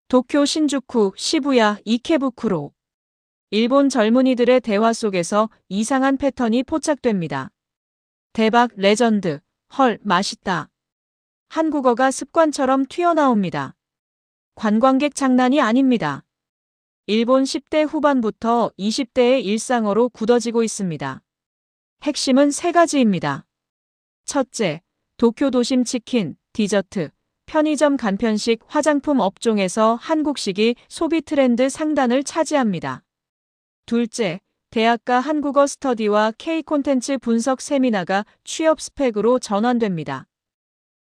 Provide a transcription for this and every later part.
도쿄 신주쿠, 시부야, 이케부쿠로. 일본 젊은이들의 대화 속에서 이상한 패턴이 포착됩니다. 대박, 레전드, 헐, 맛있다. 한국어가 습관처럼 튀어나옵니다. 관광객 장난이 아닙니다. 일본 10대 후반부터 20대의 일상어로 굳어지고 있습니다. 핵심은 세 가지입니다. 첫째, 도쿄 도심 치킨, 디저트, 편의점 간편식, 화장품 업종에서 한국식이 소비 트렌드 상단을 차지합니다. 둘째, 대학가 한국어 스터디와 K 콘텐츠 분석 세미나가 취업 스펙으로 전환됩니다.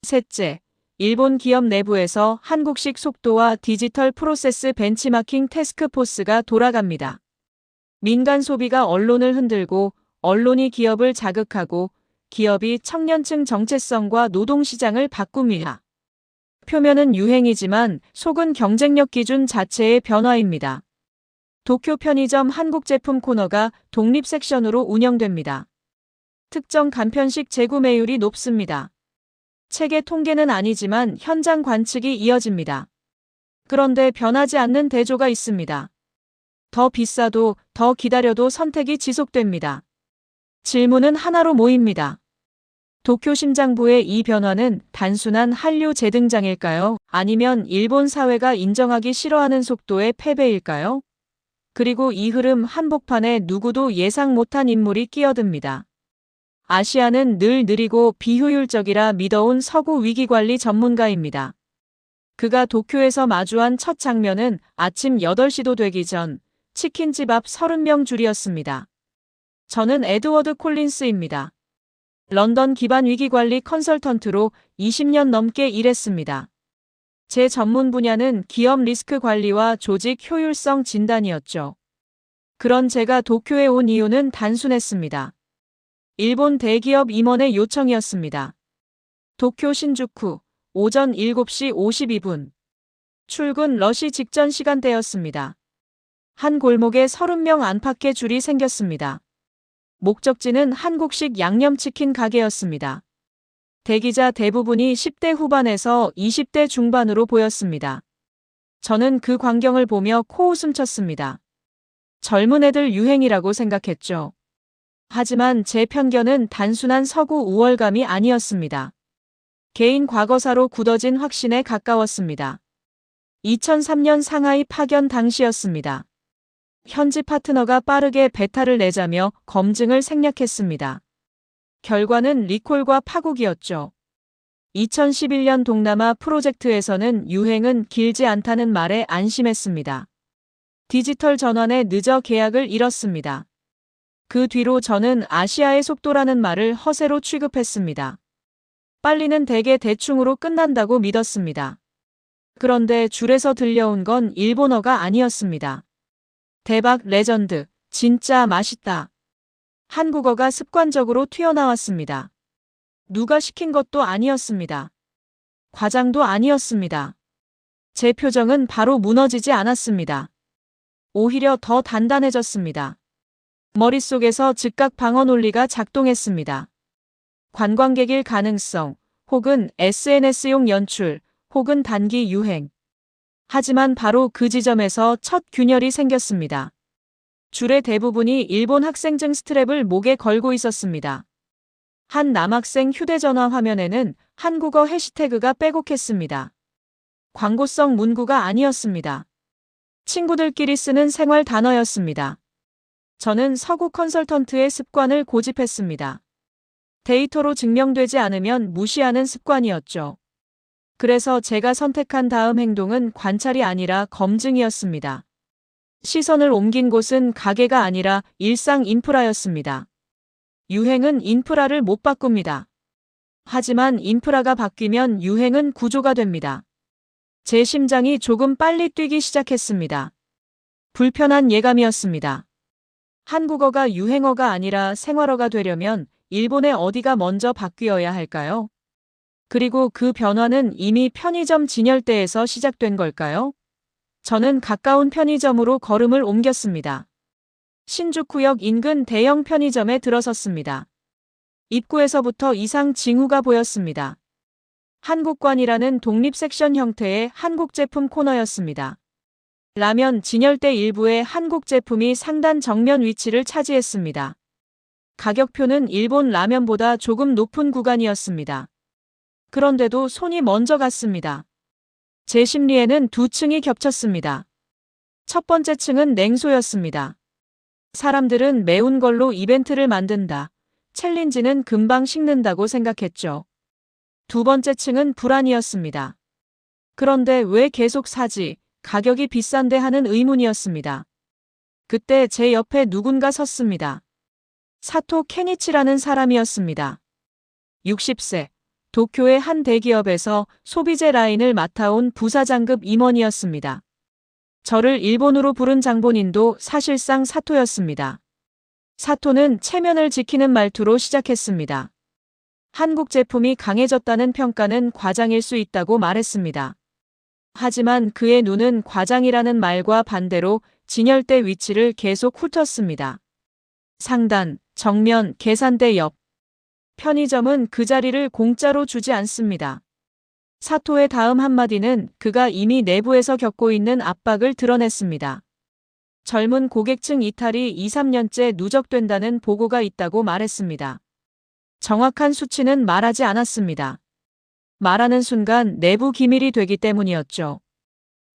셋째, 일본 기업 내부에서 한국식 속도와 디지털 프로세스 벤치마킹 태스크포스가 돌아갑니다. 민간 소비가 언론을 흔들고 언론이 기업을 자극하고 기업이 청년층 정체성과 노동시장을 바꿉니다. 표면은 유행이지만 속은 경쟁력 기준 자체의 변화입니다. 도쿄 편의점 한국 제품 코너가 독립 섹션으로 운영됩니다. 특정 간편식 재구매율이 높습니다. 책의 통계는 아니지만 현장 관측이 이어집니다. 그런데 변하지 않는 대조가 있습니다. 더 비싸도 더 기다려도 선택이 지속됩니다. 질문은 하나로 모입니다. 도쿄 심장부의 이 변화는 단순한 한류 재등장일까요? 아니면 일본 사회가 인정하기 싫어하는 속도의 패배일까요? 그리고 이 흐름 한복판에 누구도 예상 못한 인물이 끼어듭니다. 아시아는 늘 느리고 비효율적이라 믿어온 서구 위기관리 전문가입니다. 그가 도쿄에서 마주한 첫 장면은 아침 8시도 되기 전 치킨집 앞 30명 줄이었습니다. 저는 에드워드 콜린스입니다. 런던 기반 위기관리 컨설턴트로 20년 넘게 일했습니다. 제 전문 분야는 기업 리스크 관리와 조직 효율성 진단이었죠. 그런 제가 도쿄에 온 이유는 단순했습니다. 일본 대기업 임원의 요청이었습니다. 도쿄 신주쿠, 오전 7시 52분. 출근 러시 직전 시간대였습니다. 한 골목에 30명 안팎의 줄이 생겼습니다. 목적지는 한국식 양념치킨 가게였습니다. 대기자 대부분이 10대 후반에서 20대 중반으로 보였습니다. 저는 그 광경을 보며 코웃음 쳤습니다. 젊은 애들 유행이라고 생각했죠. 하지만 제 편견은 단순한 서구 우월감이 아니었습니다. 개인 과거사로 굳어진 확신에 가까웠습니다. 2003년 상하이 파견 당시였습니다. 현지 파트너가 빠르게 베타를 내자며 검증을 생략했습니다. 결과는 리콜과 파국이었죠. 2011년 동남아 프로젝트에서는 유행은 길지 않다는 말에 안심했습니다. 디지털 전환에 늦어 계약을 잃었습니다. 그 뒤로 저는 아시아의 속도라는 말을 허세로 취급했습니다. 빨리는 대개 대충으로 끝난다고 믿었습니다. 그런데 줄에서 들려온 건 일본어가 아니었습니다. 대박, 레전드, 진짜 맛있다. 한국어가 습관적으로 튀어나왔습니다. 누가 시킨 것도 아니었습니다. 과장도 아니었습니다. 제 표정은 바로 무너지지 않았습니다. 오히려 더 단단해졌습니다. 머릿속에서 즉각 방어 논리가 작동했습니다. 관광객일 가능성, 혹은 SNS용 연출, 혹은 단기 유행. 하지만 바로 그 지점에서 첫 균열이 생겼습니다. 줄의 대부분이 일본 학생증 스트랩을 목에 걸고 있었습니다. 한 남학생 휴대전화 화면에는 한국어 해시태그가 빼곡했습니다. 광고성 문구가 아니었습니다. 친구들끼리 쓰는 생활 단어였습니다. 저는 서구 컨설턴트의 습관을 고집했습니다. 데이터로 증명되지 않으면 무시하는 습관이었죠. 그래서 제가 선택한 다음 행동은 관찰이 아니라 검증이었습니다. 시선을 옮긴 곳은 가게가 아니라 일상 인프라였습니다. 유행은 인프라를 못 바꿉니다. 하지만 인프라가 바뀌면 유행은 구조가 됩니다. 제 심장이 조금 빨리 뛰기 시작했습니다. 불편한 예감이었습니다. 한국어가 유행어가 아니라 생활어가 되려면 일본의 어디가 먼저 바뀌어야 할까요? 그리고 그 변화는 이미 편의점 진열대에서 시작된 걸까요? 저는 가까운 편의점으로 걸음을 옮겼습니다. 신주쿠역 인근 대형 편의점에 들어섰습니다. 입구에서부터 이상 징후가 보였습니다. 한국관이라는 독립 섹션 형태의 한국 제품 코너였습니다. 라면 진열대 일부의 한국 제품이 상단 정면 위치를 차지했습니다. 가격표는 일본 라면보다 조금 높은 구간이었습니다. 그런데도 손이 먼저 갔습니다. 제 심리에는 두 층이 겹쳤습니다. 첫 번째 층은 냉소였습니다. 사람들은 매운 걸로 이벤트를 만든다. 챌린지는 금방 식는다고 생각했죠. 두 번째 층은 불안이었습니다. 그런데 왜 계속 사지? 가격이 비싼데 하는 의문이었습니다. 그때 제 옆에 누군가 섰습니다. 사토 케니치라는 사람이었습니다. 60세, 도쿄의 한 대기업에서 소비재 라인을 맡아온 부사장급 임원이었습니다. 저를 일본으로 부른 장본인도 사실상 사토였습니다. 사토는 체면을 지키는 말투로 시작했습니다. 한국 제품이 강해졌다는 평가는 과장일 수 있다고 말했습니다. 하지만 그의 눈은 과장이라는 말과 반대로 진열대 위치를 계속 훑었습니다. 상단, 정면, 계산대 옆. 편의점은 그 자리를 공짜로 주지 않습니다. 사토의 다음 한마디는 그가 이미 내부에서 겪고 있는 압박을 드러냈습니다. 젊은 고객층 이탈이 2~3년째 누적된다는 보고가 있다고 말했습니다. 정확한 수치는 말하지 않았습니다. 말하는 순간 내부 기밀이 되기 때문이었죠.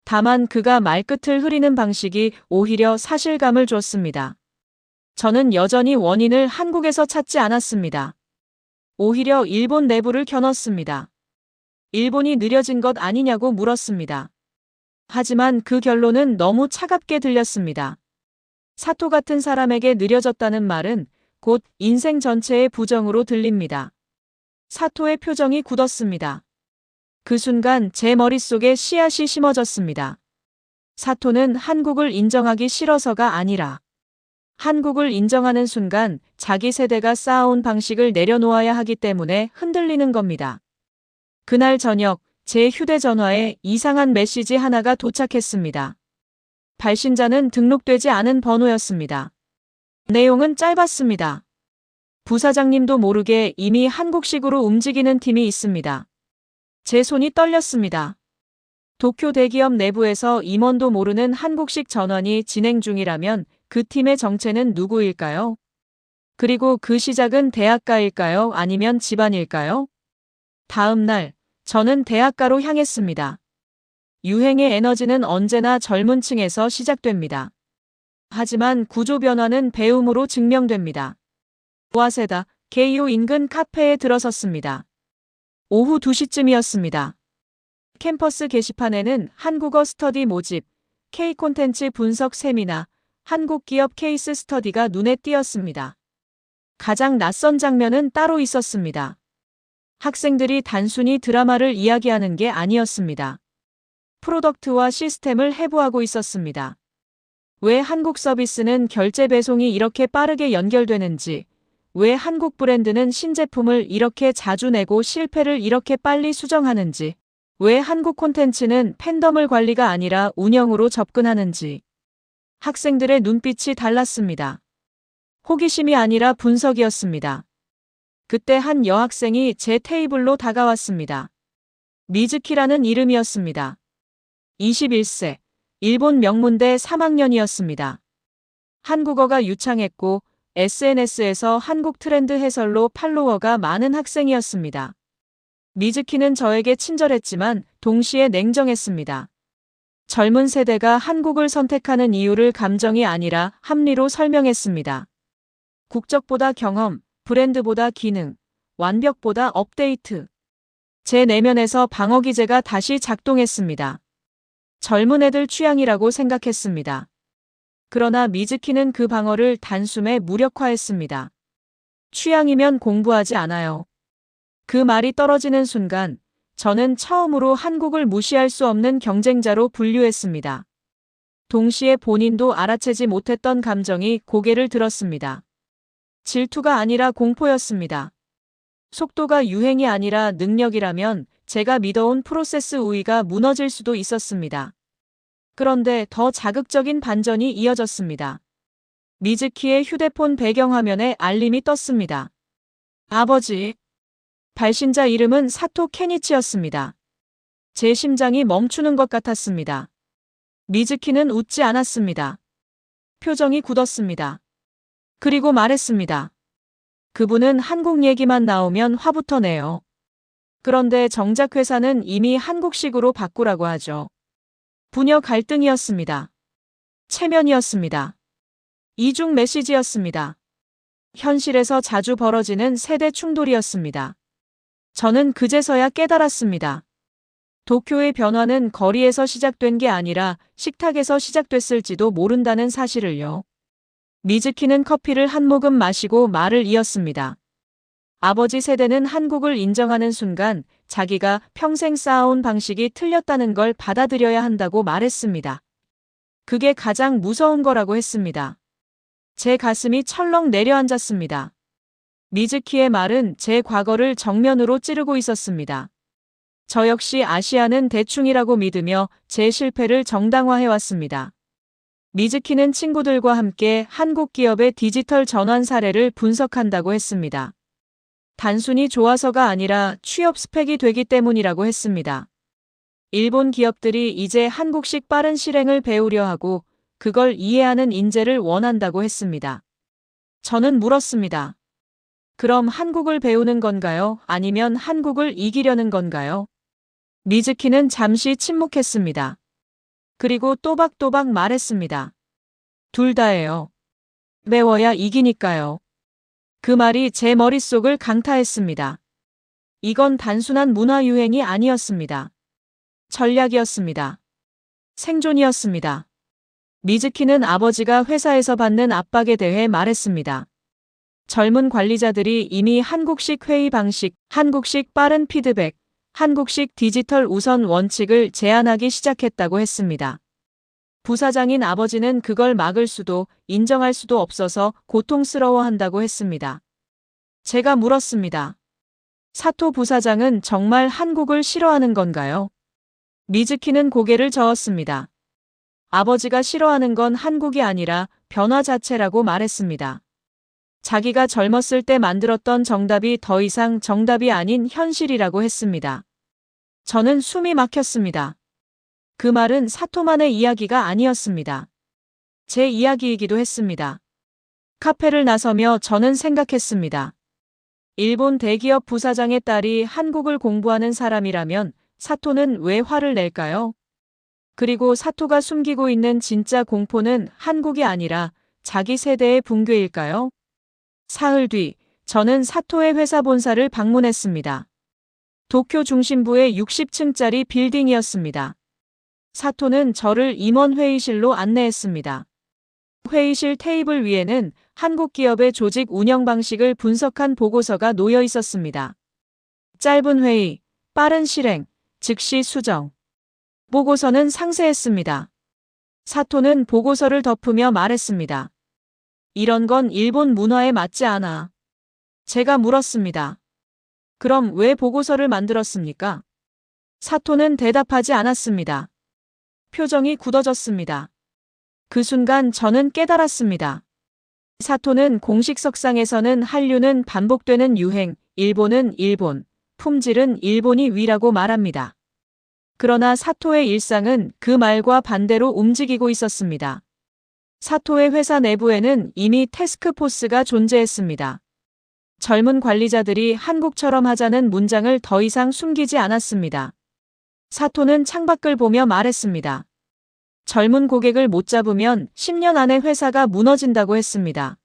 다만 그가 말끝을 흐리는 방식이 오히려 사실감을 줬습니다. 저는 여전히 원인을 한국에서 찾지 않았습니다. 오히려 일본 내부를 겨눴습니다. 일본이 느려진 것 아니냐고 물었습니다. 하지만 그 결론은 너무 차갑게 들렸습니다. 사토 같은 사람에게 느려졌다는 말은 곧 인생 전체의 부정으로 들립니다. 사토의 표정이 굳었습니다. 그 순간 제 머릿속에 씨앗이 심어졌습니다. 사토는 한국을 인정하기 싫어서가 아니라 한국을 인정하는 순간 자기 세대가 쌓아온 방식을 내려놓아야 하기 때문에 흔들리는 겁니다. 그날 저녁 제 휴대전화에 이상한 메시지 하나가 도착했습니다. 발신자는 등록되지 않은 번호였습니다. 내용은 짧았습니다. 부사장님도 모르게 이미 한국식으로 움직이는 팀이 있습니다. 제 손이 떨렸습니다. 도쿄 대기업 내부에서 임원도 모르는 한국식 전환이 진행 중이라면 그 팀의 정체는 누구일까요? 그리고 그 시작은 대학가일까요? 아니면 집안일까요? 다음 날, 저는 대학가로 향했습니다. 유행의 에너지는 언제나 젊은 층에서 시작됩니다. 하지만 구조 변화는 배움으로 증명됩니다. 와세다, 게이오 인근 카페에 들어섰습니다. 오후 2시쯤이었습니다. 캠퍼스 게시판에는 한국어 스터디 모집, K-콘텐츠 분석 세미나, 한국 기업 케이스 스터디가 눈에 띄었습니다. 가장 낯선 장면은 따로 있었습니다. 학생들이 단순히 드라마를 이야기하는 게 아니었습니다. 프로덕트와 시스템을 해부하고 있었습니다. 왜 한국 서비스는 결제 배송이 이렇게 빠르게 연결되는지, 왜 한국 브랜드는 신제품을 이렇게 자주 내고 실패를 이렇게 빨리 수정하는지, 왜 한국 콘텐츠는 팬덤을 관리가 아니라 운영으로 접근하는지. 학생들의 눈빛이 달랐습니다. 호기심이 아니라 분석이었습니다. 그때 한 여학생이 제 테이블로 다가왔습니다. 미즈키라는 이름이었습니다. 21세, 일본 명문대 3학년이었습니다. 한국어가 유창했고 SNS에서 한국 트렌드 해설로 팔로워가 많은 학생이었습니다. 미즈키는 저에게 친절했지만 동시에 냉정했습니다. 젊은 세대가 한국을 선택하는 이유를 감정이 아니라 합리로 설명했습니다. 국적보다 경험, 브랜드보다 기능, 완벽보다 업데이트. 제 내면에서 방어 기제가 다시 작동했습니다. 젊은 애들 취향이라고 생각했습니다. 그러나 미즈키는 그 방어를 단숨에 무력화했습니다. 취향이면 공부하지 않아요. 그 말이 떨어지는 순간 저는 처음으로 한국을 무시할 수 없는 경쟁자로 분류했습니다. 동시에 본인도 알아채지 못했던 감정이 고개를 들었습니다. 질투가 아니라 공포였습니다. 속도가 유행이 아니라 능력이라면 제가 믿어온 프로세스 우위가 무너질 수도 있었습니다. 그런데 더 자극적인 반전이 이어졌습니다. 미즈키의 휴대폰 배경화면에 알림이 떴습니다. 아버지. 발신자 이름은 사토 케니치였습니다. 제 심장이 멈추는 것 같았습니다. 미즈키는 웃지 않았습니다. 표정이 굳었습니다. 그리고 말했습니다. 그분은 한국 얘기만 나오면 화부터 내요. 그런데 정작 회사는 이미 한국식으로 바꾸라고 하죠. 부녀 갈등이었습니다. 체면이었습니다. 이중 메시지였습니다. 현실에서 자주 벌어지는 세대 충돌이었습니다. 저는 그제서야 깨달았습니다. 도쿄의 변화는 거리에서 시작된 게 아니라 식탁에서 시작됐을지도 모른다는 사실을요. 미즈키는 커피를 한 모금 마시고 말을 이었습니다. 아버지 세대는 한국을 인정하는 순간 자기가 평생 쌓아온 방식이 틀렸다는 걸 받아들여야 한다고 말했습니다. 그게 가장 무서운 거라고 했습니다. 제 가슴이 철렁 내려앉았습니다. 미즈키의 말은 제 과거를 정면으로 찌르고 있었습니다. 저 역시 아시아는 대충이라고 믿으며 제 실패를 정당화해왔습니다. 미즈키는 친구들과 함께 한국 기업의 디지털 전환 사례를 분석한다고 했습니다. 단순히 좋아서가 아니라 취업 스펙이 되기 때문이라고 했습니다. 일본 기업들이 이제 한국식 빠른 실행을 배우려 하고 그걸 이해하는 인재를 원한다고 했습니다. 저는 물었습니다. 그럼 한국을 배우는 건가요? 아니면 한국을 이기려는 건가요? 미즈키는 잠시 침묵했습니다. 그리고 또박또박 말했습니다. 둘 다예요. 배워야 이기니까요. 그 말이 제 머릿속을 강타했습니다. 이건 단순한 문화 유행이 아니었습니다. 전략이었습니다. 생존이었습니다. 미즈키는 아버지가 회사에서 받는 압박에 대해 말했습니다. 젊은 관리자들이 이미 한국식 회의 방식, 한국식 빠른 피드백, 한국식 디지털 우선 원칙을 제안하기 시작했다고 했습니다. 부사장인 아버지는 그걸 막을 수도 인정할 수도 없어서 고통스러워한다고 했습니다. 제가 물었습니다. 사토 부사장은 정말 한국을 싫어하는 건가요? 미즈키는 고개를 저었습니다. 아버지가 싫어하는 건 한국이 아니라 변화 자체라고 말했습니다. 자기가 젊었을 때 만들었던 정답이 더 이상 정답이 아닌 현실이라고 했습니다. 저는 숨이 막혔습니다. 그 말은 사토만의 이야기가 아니었습니다. 제 이야기이기도 했습니다. 카페를 나서며 저는 생각했습니다. 일본 대기업 부사장의 딸이 한국을 공부하는 사람이라면 사토는 왜 화를 낼까요? 그리고 사토가 숨기고 있는 진짜 공포는 한국이 아니라 자기 세대의 붕괴일까요? 사흘 뒤, 저는 사토의 회사 본사를 방문했습니다. 도쿄 중심부의 60층짜리 빌딩이었습니다. 사토는 저를 임원 회의실로 안내했습니다. 회의실 테이블 위에는 한국 기업의 조직 운영 방식을 분석한 보고서가 놓여 있었습니다. 짧은 회의, 빠른 실행, 즉시 수정. 보고서는 상세했습니다. 사토는 보고서를 덮으며 말했습니다. 이런 건 일본 문화에 맞지 않아. 제가 물었습니다. 그럼 왜 보고서를 만들었습니까? 사토는 대답하지 않았습니다. 표정이 굳어졌습니다. 그 순간 저는 깨달았습니다. 사토는 공식 석상에서는 한류는 반복되는 유행, 일본은 일본, 품질은 일본이 위라고 말합니다. 그러나 사토의 일상은 그 말과 반대로 움직이고 있었습니다. 사토의 회사 내부에는 이미 태스크포스가 존재했습니다. 젊은 관리자들이 한국처럼 하자는 문장을 더 이상 숨기지 않았습니다. 사토는 창밖을 보며 말했습니다. 젊은 고객을 못 잡으면 10년 안에 회사가 무너진다고 했습니다.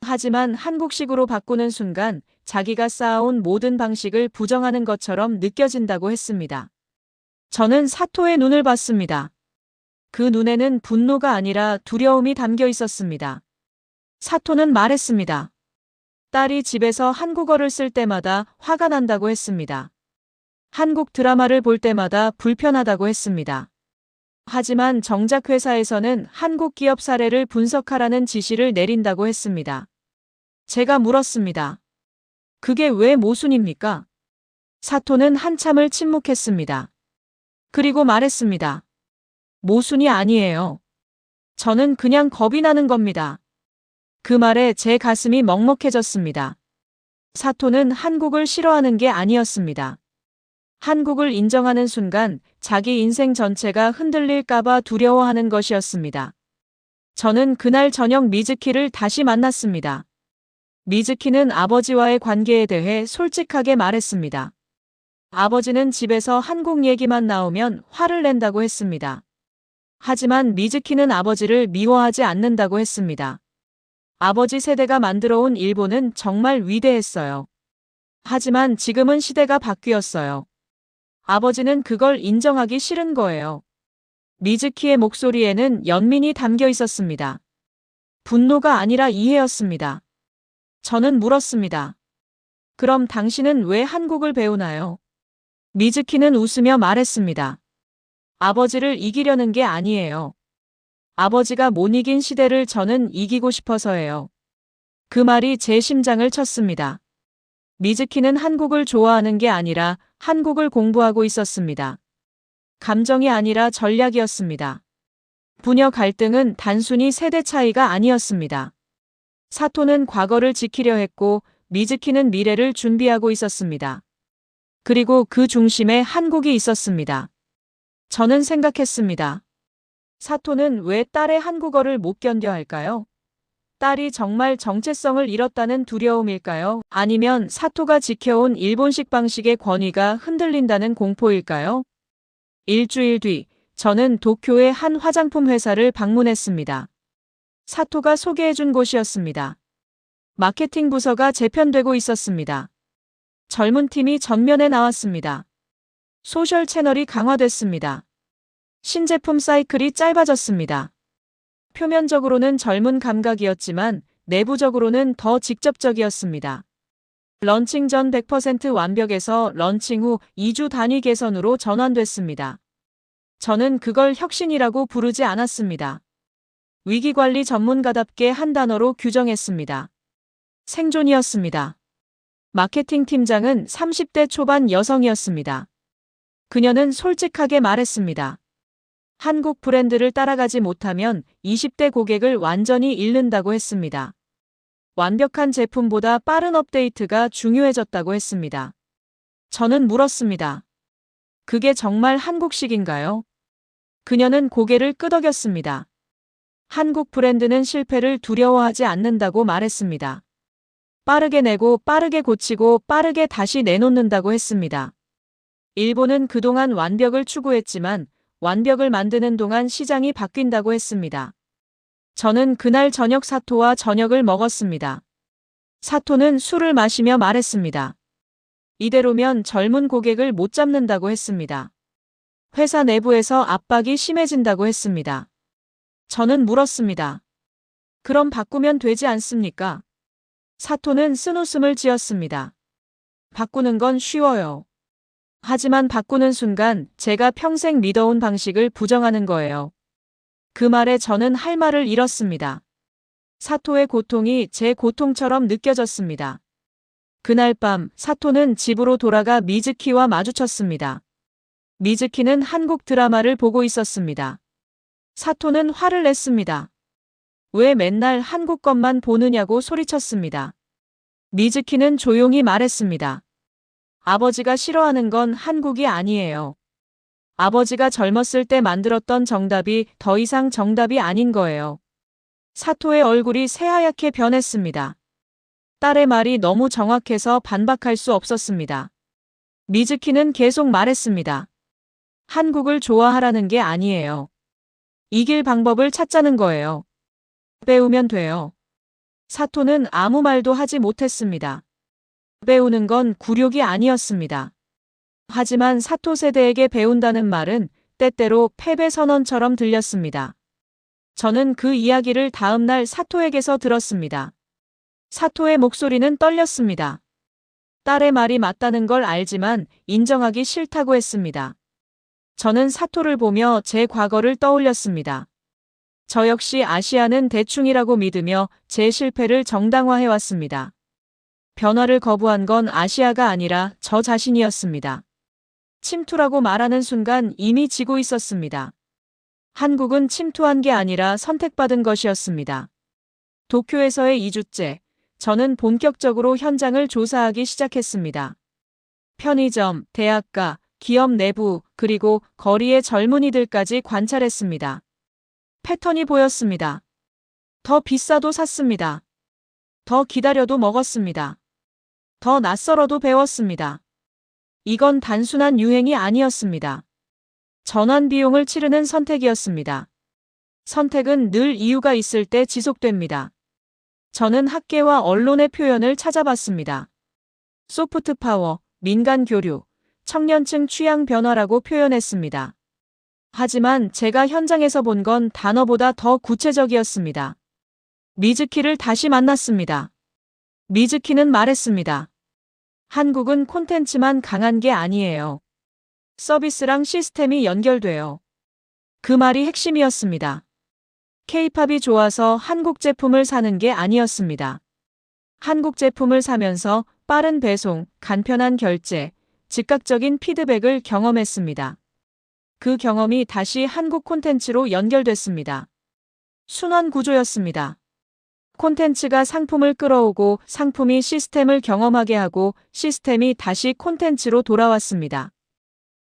하지만 한국식으로 바꾸는 순간 자기가 쌓아온 모든 방식을 부정하는 것처럼 느껴진다고 했습니다. 저는 사토의 눈을 봤습니다. 그 눈에는 분노가 아니라 두려움이 담겨 있었습니다. 사토는 말했습니다. 딸이 집에서 한국어를 쓸 때마다 화가 난다고 했습니다. 한국 드라마를 볼 때마다 불편하다고 했습니다. 하지만 정작 회사에서는 한국 기업 사례를 분석하라는 지시를 내린다고 했습니다. 제가 물었습니다. 그게 왜 모순입니까? 사토는 한참을 침묵했습니다. 그리고 말했습니다. 모순이 아니에요. 저는 그냥 겁이 나는 겁니다. 그 말에 제 가슴이 먹먹해졌습니다. 사토는 한국을 싫어하는 게 아니었습니다. 한국을 인정하는 순간 자기 인생 전체가 흔들릴까봐 두려워하는 것이었습니다. 저는 그날 저녁 미즈키를 다시 만났습니다. 미즈키는 아버지와의 관계에 대해 솔직하게 말했습니다. 아버지는 집에서 한국 얘기만 나오면 화를 낸다고 했습니다. 하지만 미즈키는 아버지를 미워하지 않는다고 했습니다. 아버지 세대가 만들어온 일본은 정말 위대했어요. 하지만 지금은 시대가 바뀌었어요. 아버지는 그걸 인정하기 싫은 거예요. 미즈키의 목소리에는 연민이 담겨 있었습니다. 분노가 아니라 이해였습니다. 저는 물었습니다. 그럼 당신은 왜 한국을 배우나요? 미즈키는 웃으며 말했습니다. 아버지를 이기려는 게 아니에요. 아버지가 못 이긴 시대를 저는 이기고 싶어서예요. 그 말이 제 심장을 쳤습니다. 미즈키는 한국을 좋아하는 게 아니라 한국을 공부하고 있었습니다. 감정이 아니라 전략이었습니다. 부녀 갈등은 단순히 세대 차이가 아니었습니다. 사토는 과거를 지키려 했고 미즈키는 미래를 준비하고 있었습니다. 그리고 그 중심에 한국이 있었습니다. 저는 생각했습니다. 사토는 왜 딸의 한국어를 못 견뎌 할까요? 딸이 정말 정체성을 잃었다는 두려움일까요? 아니면 사토가 지켜온 일본식 방식의 권위가 흔들린다는 공포일까요? 일주일 뒤, 저는 도쿄의 한 화장품 회사를 방문했습니다. 사토가 소개해준 곳이었습니다. 마케팅 부서가 재편되고 있었습니다. 젊은 팀이 전면에 나왔습니다. 소셜 채널이 강화됐습니다. 신제품 사이클이 짧아졌습니다. 표면적으로는 젊은 감각이었지만 내부적으로는 더 직접적이었습니다. 런칭 전 100% 완벽에서 런칭 후 2주 단위 개선으로 전환됐습니다. 저는 그걸 혁신이라고 부르지 않았습니다. 위기관리 전문가답게 한 단어로 규정했습니다. 생존이었습니다. 마케팅 팀장은 30대 초반 여성이었습니다. 그녀는 솔직하게 말했습니다. 한국 브랜드를 따라가지 못하면 20대 고객을 완전히 잃는다고 했습니다. 완벽한 제품보다 빠른 업데이트가 중요해졌다고 했습니다. 저는 물었습니다. 그게 정말 한국식인가요? 그녀는 고개를 끄덕였습니다. 한국 브랜드는 실패를 두려워하지 않는다고 말했습니다. 빠르게 내고 빠르게 고치고 빠르게 다시 내놓는다고 했습니다. 일본은 그동안 완벽을 추구했지만 완벽을 만드는 동안 시장이 바뀐다고 했습니다. 저는 그날 저녁 사토와 저녁을 먹었습니다. 사토는 술을 마시며 말했습니다. 이대로면 젊은 고객을 못 잡는다고 했습니다. 회사 내부에서 압박이 심해진다고 했습니다. 저는 물었습니다. 그럼 바꾸면 되지 않습니까? 사토는 쓴웃음을 지었습니다. 바꾸는 건 쉬워요. 하지만 바꾸는 순간 제가 평생 믿어온 방식을 부정하는 거예요. 그 말에 저는 할 말을 잃었습니다. 사토의 고통이 제 고통처럼 느껴졌습니다. 그날 밤 사토는 집으로 돌아가 미즈키와 마주쳤습니다. 미즈키는 한국 드라마를 보고 있었습니다. 사토는 화를 냈습니다. 왜 맨날 한국 것만 보느냐고 소리쳤습니다. 미즈키는 조용히 말했습니다. 아버지가 싫어하는 건 한국이 아니에요. 아버지가 젊었을 때 만들었던 정답이 더 이상 정답이 아닌 거예요. 사토의 얼굴이 새하얗게 변했습니다. 딸의 말이 너무 정확해서 반박할 수 없었습니다. 미즈키는 계속 말했습니다. 한국을 좋아하라는 게 아니에요. 이길 방법을 찾자는 거예요. 배우면 돼요. 사토는 아무 말도 하지 못했습니다. 배우는 건 굴욕이 아니었습니다. 하지만 사토 세대에게 배운다는 말은 때때로 패배 선언처럼 들렸습니다. 저는 그 이야기를 다음 날 사토에게서 들었습니다. 사토의 목소리는 떨렸습니다. 딸의 말이 맞다는 걸 알지만 인정하기 싫다고 했습니다. 저는 사토를 보며 제 과거를 떠올렸습니다. 저 역시 아시아는 대충이라고 믿으며 제 실패를 정당화해왔습니다. 변화를 거부한 건 아시아가 아니라 저 자신이었습니다. 침투라고 말하는 순간 이미 지고 있었습니다. 한국은 침투한 게 아니라 선택받은 것이었습니다. 도쿄에서의 2주째, 저는 본격적으로 현장을 조사하기 시작했습니다. 편의점, 대학가, 기업 내부, 그리고 거리의 젊은이들까지 관찰했습니다. 패턴이 보였습니다. 더 비싸도 샀습니다. 더 기다려도 먹었습니다. 더 낯설어도 배웠습니다. 이건 단순한 유행이 아니었습니다. 전환 비용을 치르는 선택이었습니다. 선택은 늘 이유가 있을 때 지속됩니다. 저는 학계와 언론의 표현을 찾아봤습니다. 소프트 파워, 민간 교류, 청년층 취향 변화라고 표현했습니다. 하지만 제가 현장에서 본 건 단어보다 더 구체적이었습니다. 미즈키를 다시 만났습니다. 미즈키는 말했습니다. 한국은 콘텐츠만 강한 게 아니에요. 서비스랑 시스템이 연결돼요. 그 말이 핵심이었습니다. K-팝이 좋아서 한국 제품을 사는 게 아니었습니다. 한국 제품을 사면서 빠른 배송, 간편한 결제, 즉각적인 피드백을 경험했습니다. 그 경험이 다시 한국 콘텐츠로 연결됐습니다. 순환 구조였습니다. 콘텐츠가 상품을 끌어오고 상품이 시스템을 경험하게 하고 시스템이 다시 콘텐츠로 돌아왔습니다.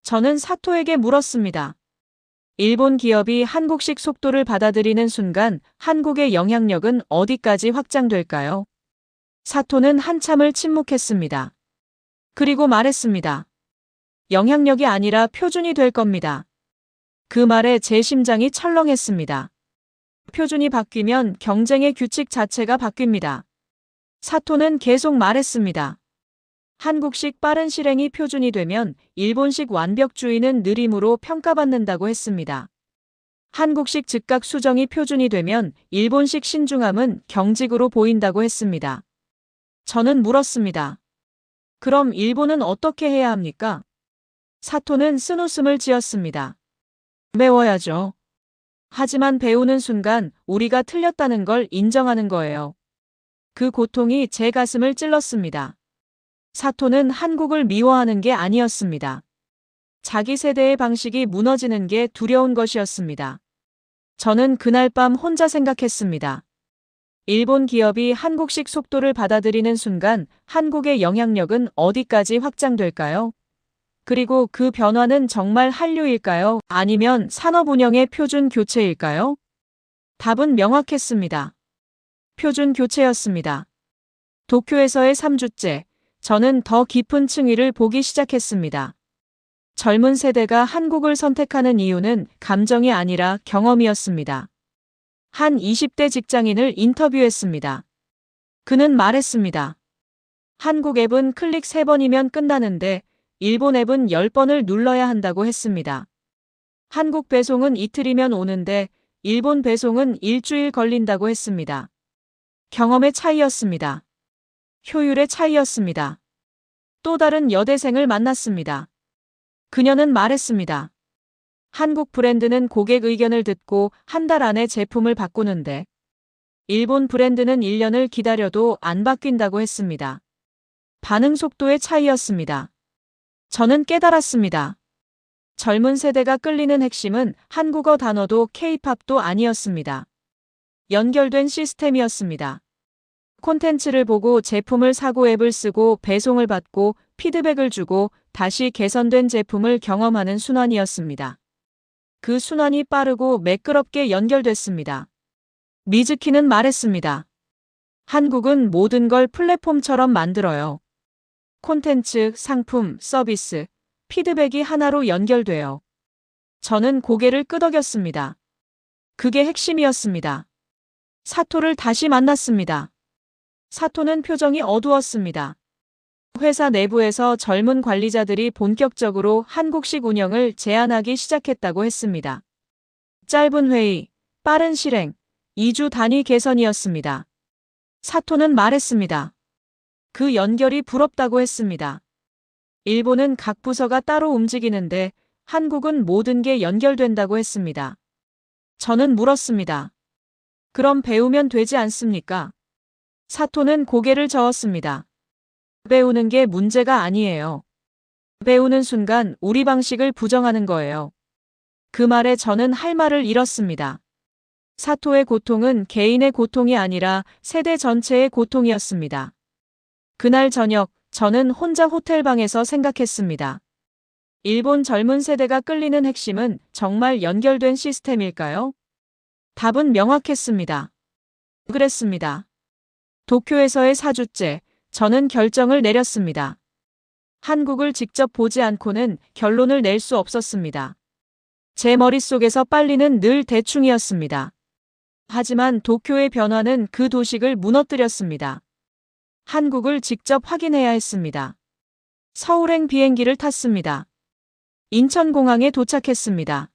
저는 사토에게 물었습니다. 일본 기업이 한국식 속도를 받아들이는 순간 한국의 영향력은 어디까지 확장될까요? 사토는 한참을 침묵했습니다. 그리고 말했습니다. 영향력이 아니라 표준이 될 겁니다. 그 말에 제 심장이 철렁했습니다. 표준이 바뀌면 경쟁의 규칙 자체가 바뀝니다. 사토는 계속 말했습니다. 한국식 빠른 실행이 표준이 되면 일본식 완벽주의는 느림으로 평가받는다고 했습니다. 한국식 즉각 수정이 표준이 되면 일본식 신중함은 경직으로 보인다고 했습니다. 저는 물었습니다. 그럼 일본은 어떻게 해야 합니까? 사토는 쓴웃음을 지었습니다. 배워야죠. 하지만 배우는 순간 우리가 틀렸다는 걸 인정하는 거예요. 그 고통이 제 가슴을 찔렀습니다. 사토는 한국을 미워하는 게 아니었습니다. 자기 세대의 방식이 무너지는 게 두려운 것이었습니다. 저는 그날 밤 혼자 생각했습니다. 일본 기업이 한국식 속도를 받아들이는 순간 한국의 영향력은 어디까지 확장될까요? 그리고 그 변화는 정말 한류일까요? 아니면 산업 운영의 표준 교체일까요? 답은 명확했습니다. 표준 교체였습니다. 도쿄에서의 3주째, 저는 더 깊은 층위를 보기 시작했습니다. 젊은 세대가 한국을 선택하는 이유는 감정이 아니라 경험이었습니다. 한 20대 직장인을 인터뷰했습니다. 그는 말했습니다. 한국 앱은 클릭 3번이면 끝나는데 일본 앱은 10번을 눌러야 한다고 했습니다. 한국 배송은 이틀이면 오는데 일본 배송은 일주일 걸린다고 했습니다. 경험의 차이였습니다. 효율의 차이였습니다. 또 다른 여대생을 만났습니다. 그녀는 말했습니다. 한국 브랜드는 고객 의견을 듣고 한 달 안에 제품을 바꾸는데 일본 브랜드는 1년을 기다려도 안 바뀐다고 했습니다. 반응 속도의 차이였습니다. 저는 깨달았습니다. 젊은 세대가 끌리는 핵심은 한국어 단어도 K-팝도 아니었습니다. 연결된 시스템이었습니다. 콘텐츠를 보고 제품을 사고 앱을 쓰고 배송을 받고 피드백을 주고 다시 개선된 제품을 경험하는 순환이었습니다. 그 순환이 빠르고 매끄럽게 연결됐습니다. 미즈키는 말했습니다. 한국은 모든 걸 플랫폼처럼 만들어요. 콘텐츠, 상품, 서비스, 피드백이 하나로 연결돼요. 저는 고개를 끄덕였습니다. 그게 핵심이었습니다. 사토를 다시 만났습니다. 사토는 표정이 어두웠습니다. 회사 내부에서 젊은 관리자들이 본격적으로 한국식 운영을 제안하기 시작했다고 했습니다. 짧은 회의, 빠른 실행, 2주 단위 개선이었습니다. 사토는 말했습니다. 그 연결이 부럽다고 했습니다. 일본은 각 부서가 따로 움직이는데 한국은 모든 게 연결된다고 했습니다. 저는 물었습니다. 그럼 배우면 되지 않습니까? 사토는 고개를 저었습니다. 배우는 게 문제가 아니에요. 배우는 순간 우리 방식을 부정하는 거예요. 그 말에 저는 할 말을 잃었습니다. 사토의 고통은 개인의 고통이 아니라 세대 전체의 고통이었습니다. 그날 저녁, 저는 혼자 호텔방에서 생각했습니다. 일본 젊은 세대가 끌리는 핵심은 정말 연결된 시스템일까요? 답은 명확했습니다. 그랬습니다. 도쿄에서의 4주째, 저는 결정을 내렸습니다. 한국을 직접 보지 않고는 결론을 낼 수 없었습니다. 제 머릿속에서 빨리는 늘 대충이었습니다. 하지만 도쿄의 변화는 그 도식을 무너뜨렸습니다. 한국을 직접 확인해야 했습니다. 서울행 비행기를 탔습니다. 인천공항에 도착했습니다.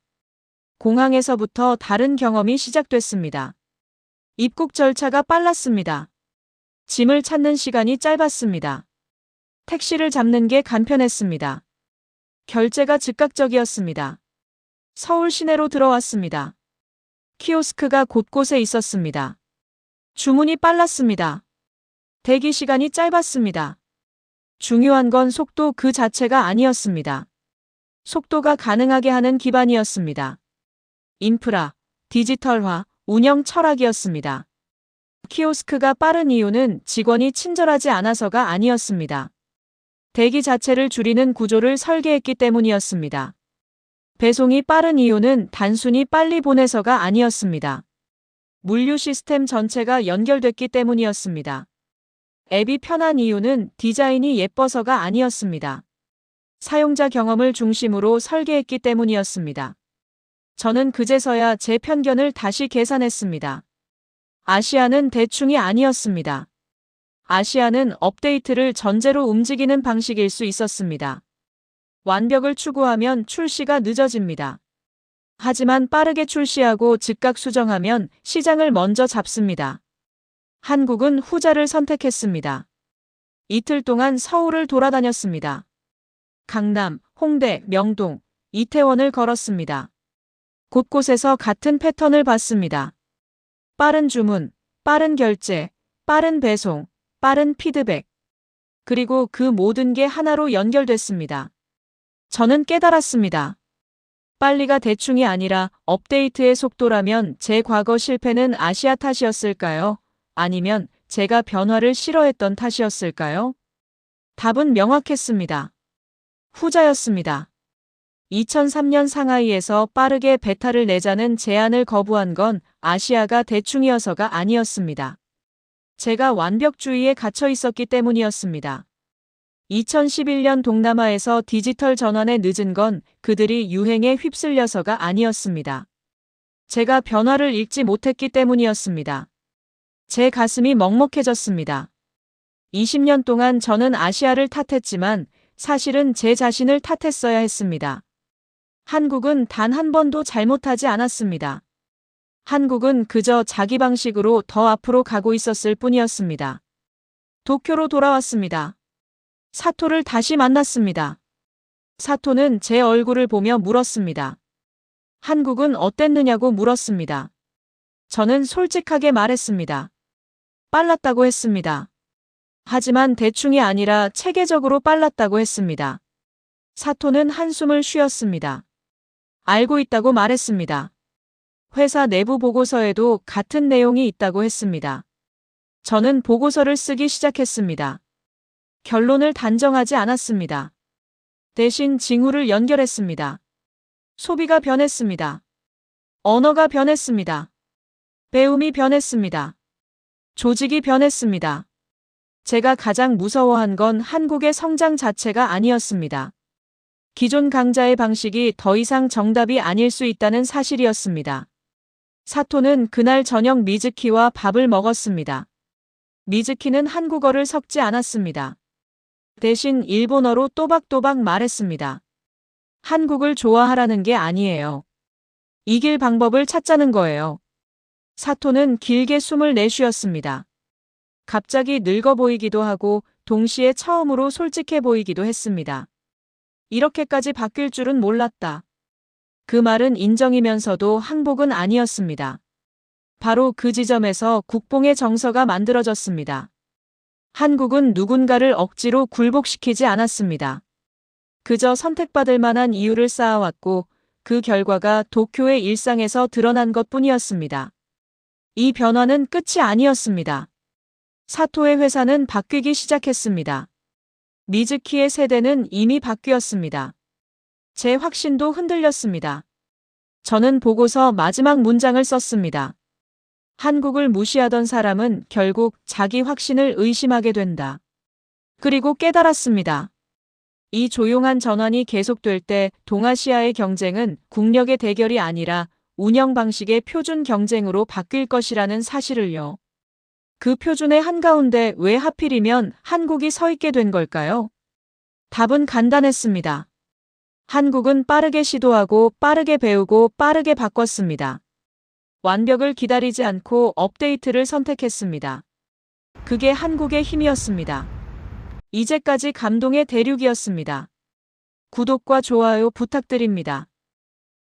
공항에서부터 다른 경험이 시작됐습니다. 입국 절차가 빨랐습니다. 짐을 찾는 시간이 짧았습니다. 택시를 잡는 게 간편했습니다. 결제가 즉각적이었습니다. 서울 시내로 들어왔습니다. 키오스크가 곳곳에 있었습니다. 주문이 빨랐습니다. 대기 시간이 짧았습니다. 중요한 건 속도 그 자체가 아니었습니다. 속도가 가능하게 하는 기반이었습니다. 인프라, 디지털화, 운영 철학이었습니다. 키오스크가 빠른 이유는 직원이 친절하지 않아서가 아니었습니다. 대기 자체를 줄이는 구조를 설계했기 때문이었습니다. 배송이 빠른 이유는 단순히 빨리 보내서가 아니었습니다. 물류 시스템 전체가 연결됐기 때문이었습니다. 앱이 편한 이유는 디자인이 예뻐서가 아니었습니다. 사용자 경험을 중심으로 설계했기 때문이었습니다. 저는 그제서야 제 편견을 다시 계산했습니다. 아시아는 대충이 아니었습니다. 아시아는 업데이트를 전제로 움직이는 방식일 수 있었습니다. 완벽을 추구하면 출시가 늦어집니다. 하지만 빠르게 출시하고 즉각 수정하면 시장을 먼저 잡습니다. 한국은 후자를 선택했습니다. 이틀 동안 서울을 돌아다녔습니다. 강남, 홍대, 명동, 이태원을 걸었습니다. 곳곳에서 같은 패턴을 봤습니다. 빠른 주문, 빠른 결제, 빠른 배송, 빠른 피드백. 그리고 그 모든 게 하나로 연결됐습니다. 저는 깨달았습니다. 빨리가 대충이 아니라 업데이트의 속도라면 제 과거 실패는 아시아 탓이었을까요? 아니면 제가 변화를 싫어했던 탓이었을까요? 답은 명확했습니다. 후자였습니다. 2003년 상하이에서 빠르게 베타를 내자는 제안을 거부한 건 아시아가 대충이어서가 아니었습니다. 제가 완벽주의에 갇혀 있었기 때문이었습니다. 2011년 동남아에서 디지털 전환에 늦은 건 그들이 유행에 휩쓸려서가 아니었습니다. 제가 변화를 읽지 못했기 때문이었습니다. 제 가슴이 먹먹해졌습니다. 20년 동안 저는 아시아를 탓했지만 사실은 제 자신을 탓했어야 했습니다. 한국은 단 한 번도 잘못하지 않았습니다. 한국은 그저 자기 방식으로 더 앞으로 가고 있었을 뿐이었습니다. 도쿄로 돌아왔습니다. 사토를 다시 만났습니다. 사토는 제 얼굴을 보며 물었습니다. 한국은 어땠느냐고 물었습니다. 저는 솔직하게 말했습니다. 빨랐다고 했습니다. 하지만 대충이 아니라 체계적으로 빨랐다고 했습니다. 사토는 한숨을 쉬었습니다. 알고 있다고 말했습니다. 회사 내부 보고서에도 같은 내용이 있다고 했습니다. 저는 보고서를 쓰기 시작했습니다. 결론을 단정하지 않았습니다. 대신 징후를 연결했습니다. 소비가 변했습니다. 언어가 변했습니다. 배움이 변했습니다. 조직이 변했습니다. 제가 가장 무서워한 건 한국의 성장 자체가 아니었습니다. 기존 강자의 방식이 더 이상 정답이 아닐 수 있다는 사실이었습니다. 사토는 그날 저녁 미즈키와 밥을 먹었습니다. 미즈키는 한국어를 섞지 않았습니다. 대신 일본어로 또박또박 말했습니다. 한국을 좋아하라는 게 아니에요. 이길 방법을 찾자는 거예요. 사토는 길게 숨을 내쉬었습니다. 갑자기 늙어 보이기도 하고 동시에 처음으로 솔직해 보이기도 했습니다. 이렇게까지 바뀔 줄은 몰랐다. 그 말은 인정이면서도 항복은 아니었습니다. 바로 그 지점에서 국뽕의 정서가 만들어졌습니다. 한국은 누군가를 억지로 굴복시키지 않았습니다. 그저 선택받을 만한 이유를 쌓아왔고 그 결과가 도쿄의 일상에서 드러난 것뿐이었습니다. 이 변화는 끝이 아니었습니다. 사토의 회사는 바뀌기 시작했습니다. 미즈키의 세대는 이미 바뀌었습니다. 제 확신도 흔들렸습니다. 저는 보고서 마지막 문장을 썼습니다. 한국을 무시하던 사람은 결국 자기 확신을 의심하게 된다. 그리고 깨달았습니다. 이 조용한 전환이 계속될 때 동아시아의 경쟁은 국력의 대결이 아니라 운영 방식의 표준 경쟁으로 바뀔 것이라는 사실을요. 그 표준의 한가운데 왜 하필이면 한국이 서 있게 된 걸까요? 답은 간단했습니다. 한국은 빠르게 시도하고 빠르게 배우고 빠르게 바꿨습니다. 완벽을 기다리지 않고 업데이트를 선택했습니다. 그게 한국의 힘이었습니다. 이제까지 감동의 대륙이었습니다. 구독과 좋아요 부탁드립니다.